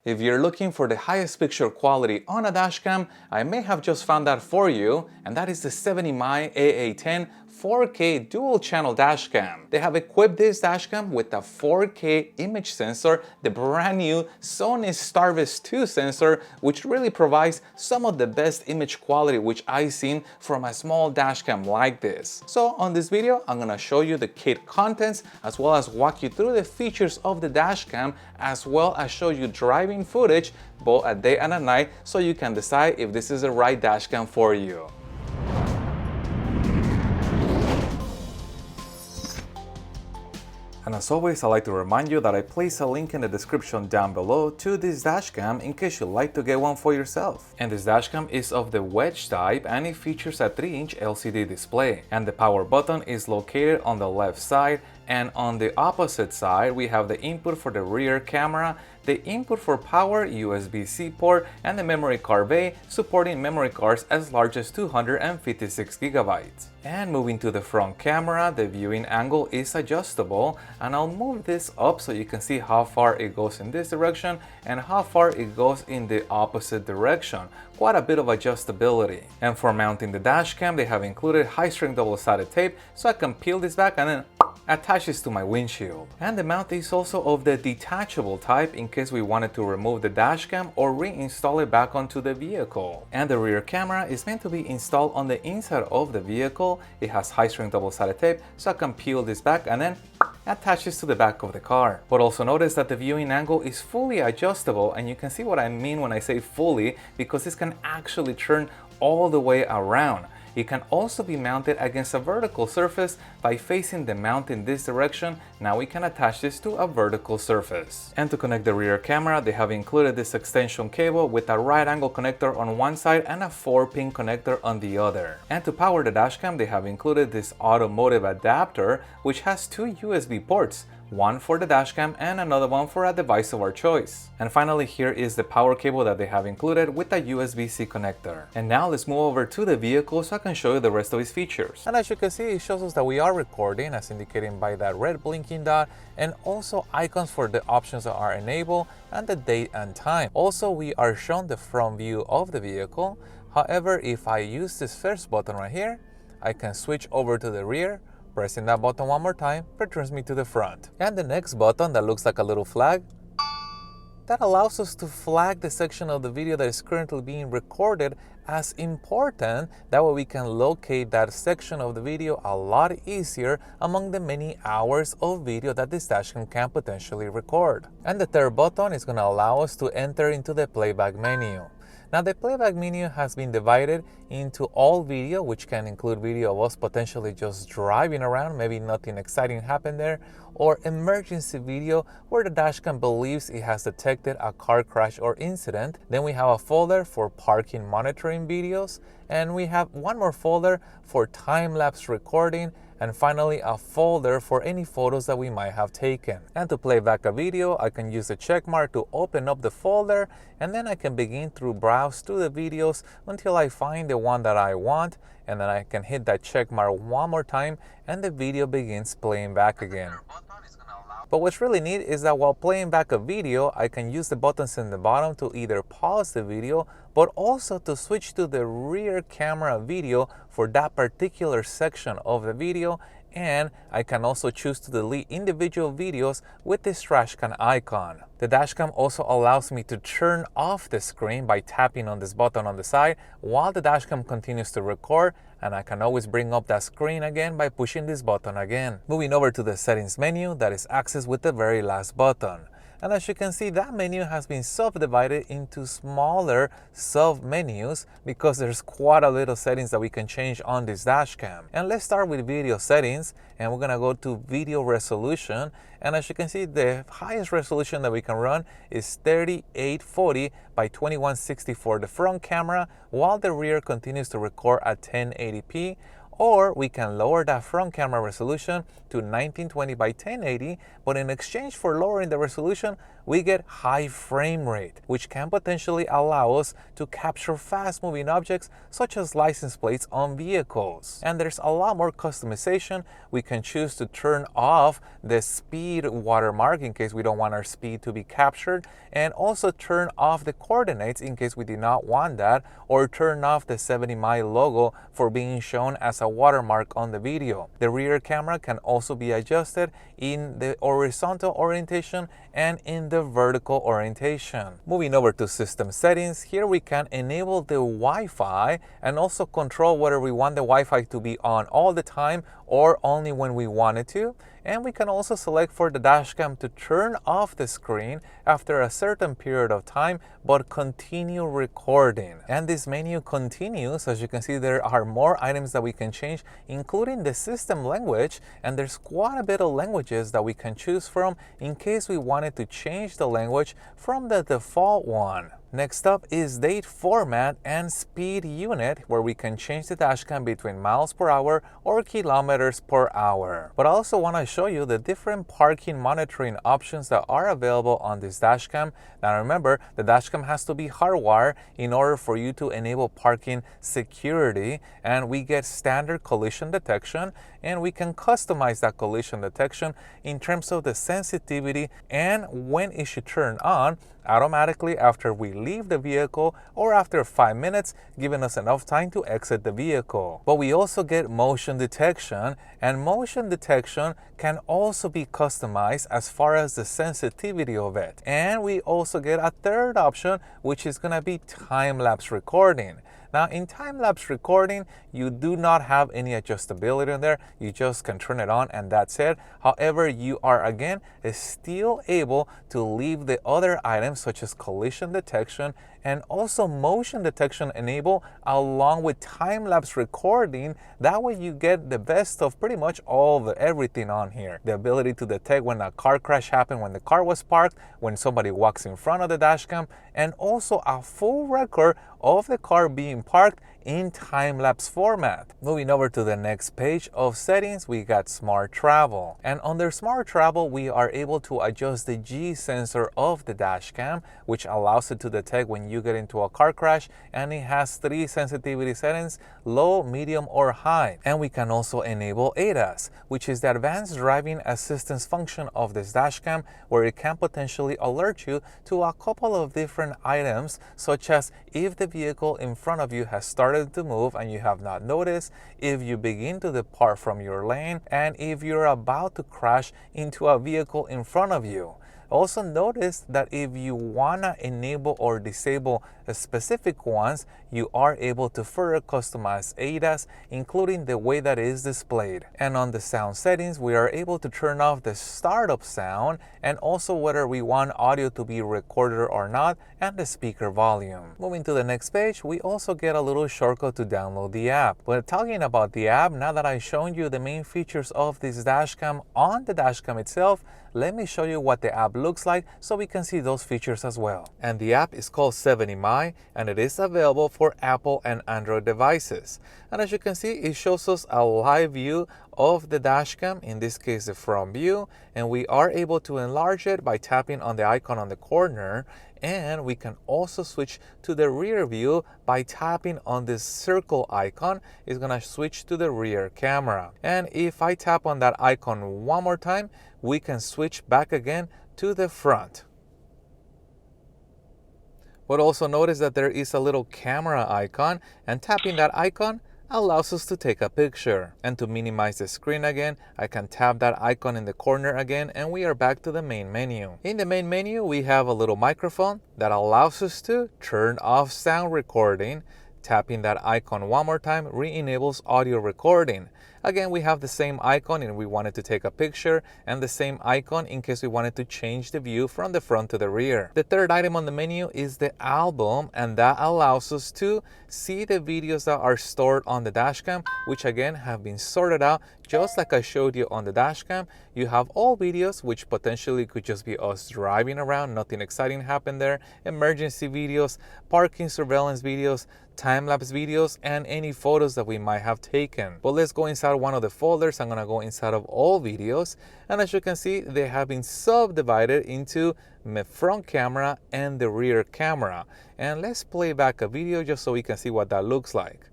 If you're looking for the highest picture quality on a dashcam, I may have just found that for you, and that is the 70mai A810 4K dual channel dashcam. They have equipped this dashcam with a 4K image sensor, the brand new Sony Starvis 2 sensor, which really provides some of the best image quality which I've seen from a small dashcam like this. So on this video, I'm gonna show you the kit contents as well as walk you through the features of the dashcam, as well as show you driving footage both at day and at night, so you can decide if this is the right dashcam for you. And as always, I'd like to remind you that I place a link in the description down below to this dashcam in case you'd like to get one for yourself. And this dashcam is of the wedge type and it features a 3-inch LCD display. And the power button is located on the left side, and on the opposite side we have the input for the rear camera, the input for power, USB-C port, and the memory card bay supporting memory cards as large as 256 gigabytes. And moving to the front camera, the viewing angle is adjustable, and I'll move this up so you can see how far it goes in this direction and how far it goes in the opposite direction. Quite a bit of adjustability. And for mounting the dashcam, they have included high-strength double-sided tape, so I can peel this back and then attach this to my windshield. And the mount is also of the detachable type in case we wanted to remove the dashcam or reinstall it back onto the vehicle. And the rear camera is meant to be installed on the inside of the vehicle. It has high-strength double-sided tape, so I can peel this back and then attach this to the back of the car. But also notice that the viewing angle is fully adjustable, and you can see what I mean when I say fully, because this can actually turn all the way around. It can also be mounted against a vertical surface by facing the mount in this direction. Now we can attach this to a vertical surface. And to connect the rear camera, they have included this extension cable with a right angle connector on one side and a 4-pin connector on the other. And to power the dashcam, they have included this automotive adapter, which has 2 USB ports, one for the dashcam and another one for a device of our choice. And finally, here is the power cable that they have included with a USB-C connector. And now let's move over to the vehicle so I can show you the rest of its features. And as you can see, it shows us that we are recording, as indicated by that red blinking dot, and also icons for the options that are enabled and the date and time. Also, we are shown the front view of the vehicle. However, if I use this first button right here, I can switch over to the rear. Pressing that button one more time returns me to the front. And the next button that looks like a little flag, that allows us to flag the section of the video that is currently being recorded as important. That way we can locate that section of the video a lot easier among the many hours of video that this dashcam can potentially record. And the third button is going to allow us to enter into the playback menu. Now the playback menu has been divided into all video, which can include video of us potentially just driving around, maybe nothing exciting happened there, or emergency video where the dashcam believes it has detected a car crash or incident. Then we have a folder for parking monitoring videos, and we have one more folder for time-lapse recording, and finally a folder for any photos that we might have taken. And to play back a video, I can use the check mark to open up the folder, and then I can begin to browse through the videos until I find the one that I want, and then I can hit that check mark one more time and the video begins playing back again. But what's really neat is that while playing back a video, I can use the buttons in the bottom to either pause the video, but also to switch to the rear camera video for that particular section of the video. And I can also choose to delete individual videos with this trash can icon. The dashcam also allows me to turn off the screen by tapping on this button on the side while the dashcam continues to record, and I can always bring up that screen again by pushing this button again. Moving over to the settings menu, that is accessed with the very last button. And as you can see, that menu has been subdivided into smaller sub-menus because there's quite a little settings that we can change on this dashcam. And let's start with video settings, and we're gonna go to video resolution. And as you can see, the highest resolution that we can run is 3840 by 2160 for the front camera, while the rear continues to record at 1080p. Or we can lower that front camera resolution to 1920 by 1080, but in exchange for lowering the resolution, we get high frame rate, which can potentially allow us to capture fast-moving objects such as license plates on vehicles. And there's a lot more customization. We can choose to turn off the speed watermark in case we don't want our speed to be captured, and also turn off the coordinates in case we do not want that, or turn off the 70mai logo for being shown as a watermark on the video. The rear camera can also be adjusted in the horizontal orientation and in the vertical orientation. Moving over to system settings, here we can enable the Wi-Fi and also control whether we want the Wi-Fi to be on all the time or only when we want it to. And we can also select for the dashcam to turn off the screen after a certain period of time but continue recording. And this menu continues. As you can see, there are more items that we can change, including the system language, and there's quite a bit of languages that we can choose from in case we wanted to change the language from the default one. Next up is date format and speed unit, where we can change the dashcam between miles per hour or kilometers per hour. But I also want to show you the different parking monitoring options that are available on this dashcam. Now remember, the dashcam has to be hardwired in order for you to enable parking security, and we get standard collision detection, and we can customize that collision detection in terms of the sensitivity and when it should turn on automatically after we leave the vehicle or after 5 minutes, giving us enough time to exit the vehicle. But we also get motion detection, and motion detection can also be customized as far as the sensitivity of it. And we also get a third option, which is going to be time-lapse recording. Now in time-lapse recording, you do not have any adjustability in there. You just can turn it on and that's it. However, you are again still able to leave the other items such as collision detection and also motion detection enable along with time-lapse recording. That way you get the best of pretty much everything on here. The ability to detect when a car crash happened, when the car was parked, when somebody walks in front of the dashcam, and also a full record of the car being parked in time-lapse format. Moving over to the next page of settings, we got Smart Travel. And under Smart Travel, we are able to adjust the G sensor of the dashcam, which allows it to detect when you get into a car crash, and it has 3 sensitivity settings: low, medium, or high. And we can also enable ADAS, which is the advanced driving assistance function of this dashcam, where it can potentially alert you to a couple of different items, such as if the vehicle in front of you has started to move and you have not noticed, if you begin to depart from your lane, and if you're about to crash into a vehicle in front of you. Also notice that if you want to enable or disable specific ones, you are able to further customize ADAS, including the way that it is displayed. And on the sound settings, we are able to turn off the startup sound and also whether we want audio to be recorded or not, and the speaker volume. Moving to the next page, we also get a little shortcut to download the app. But talking about the app, now that I've shown you the main features of this dashcam on the dashcam itself, let me show you what the app looks like so we can see those features as well. And the app is called 70mai, and it is available for Apple and Android devices. And as you can see, it shows us a live view of the dashcam, in this case the front view, and we are able to enlarge it by tapping on the icon on the corner, and we can also switch to the rear view by tapping on this circle icon. It's gonna switch to the rear camera. And if I tap on that icon one more time, we can switch back again to the front. But also notice that there is a little camera icon, and tapping that icon allows us to take a picture. And to minimize the screen again, I can tap that icon in the corner again, and we are back to the main menu. In the main menu, we have a little microphone that allows us to turn off sound recording. Tapping that icon one more time re-enables audio recording. Again, we have the same icon if we wanted to take a picture, and the same icon in case we wanted to change the view from the front to the rear. The third item on the menu is the album, and that allows us to see the videos that are stored on the dashcam, which again have been sorted out just like I showed you on the dashcam. You have all videos, which potentially could just be us driving around, nothing exciting happened there, emergency videos, parking surveillance videos, time-lapse videos, and any photos that we might have taken. But let's go inside of one of the folders, I'm gonna go inside of all videos, and as you can see, they have been subdivided into the front camera and the rear camera. And let's play back a video just so we can see what that looks like.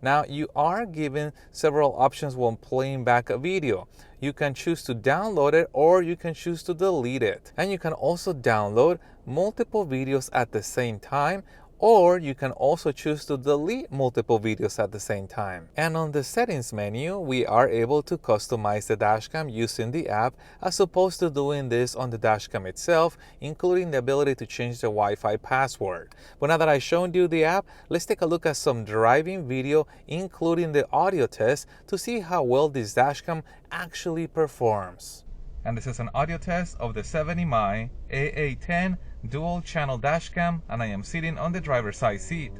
Now, you are given several options when playing back a video. You can choose to download it or you can choose to delete it. And you can also download multiple videos at the same time, or you can also choose to delete multiple videos at the same time. And on the settings menu, we are able to customize the dashcam using the app as opposed to doing this on the dashcam itself, including the ability to change the Wi-Fi password. But now that I've shown you the app, let's take a look at some driving video, including the audio test, to see how well this dashcam actually performs. And this is an audio test of the 70mai A810 dual channel dashcam, and I am sitting on the driver's side seat.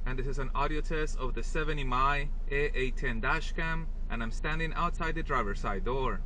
And this is an audio test of the 70mai A810 dashcam, and I'm standing outside the driver's side door.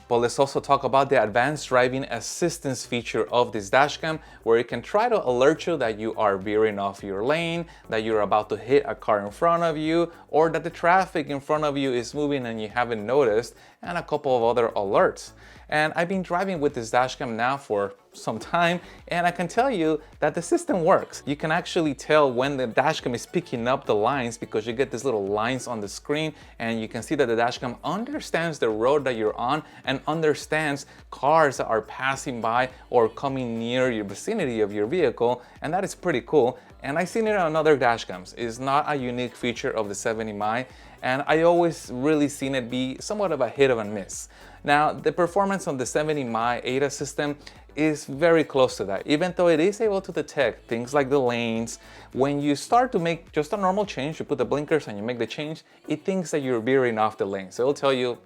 But let's also talk about the advanced driving assistance feature of this dashcam, where it can try to alert you that you are veering off your lane, that you're about to hit a car in front of you, or that the traffic in front of you is moving and you haven't noticed, and a couple of other alerts. And I've been driving with this dashcam now for some time, and I can tell you that the system works. You can actually tell when the dashcam is picking up the lines because you get these little lines on the screen, and you can see that the dashcam understands the road that you're on and understands cars that are passing by or coming near your vicinity of your vehicle, and that is pretty cool. And I've seen it on other dashcams. It's not a unique feature of the 70mai, and I always really seen it be somewhat of a hit or a miss. Now, the performance on the 70mai ADAS system is very close to that, even though it is able to detect things like the lanes, when you start to make just a normal change, you put the blinkers and you make the change, it thinks that you're veering off the lane. So it'll tell you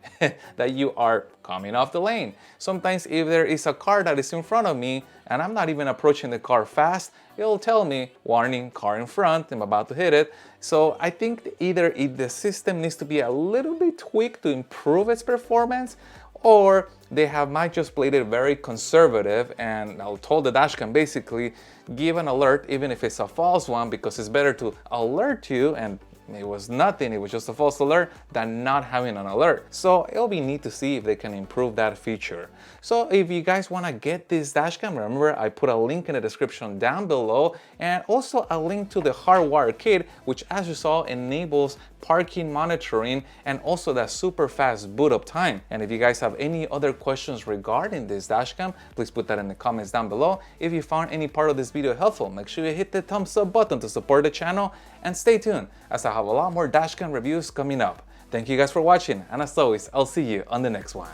that you are coming off the lane. Sometimes if there is a car that is in front of me and I'm not even approaching the car fast, it'll tell me, warning, car in front, I'm about to hit it. So I think either the system needs to be a little bit tweaked to improve its performance, or they might just played it very conservative and I'll told the dashcam basically give an alert even if it's a false one, because it's better to alert you and it was nothing, it was just a false alert, than not having an alert. So it'll be neat to see if they can improve that feature. So if you guys want to get this dashcam, remember I put a link in the description down below, and also a link to the hardwire kit, which as you saw enables parking monitoring and also that super fast boot up time. And if you guys have any other questions regarding this dashcam, please put that in the comments down below. If you found any part of this video helpful, make sure you hit the thumbs up button to support the channel, and stay tuned as I have a lot more dashcam reviews coming up. Thank you guys for watching, and as always, I'll see you on the next one.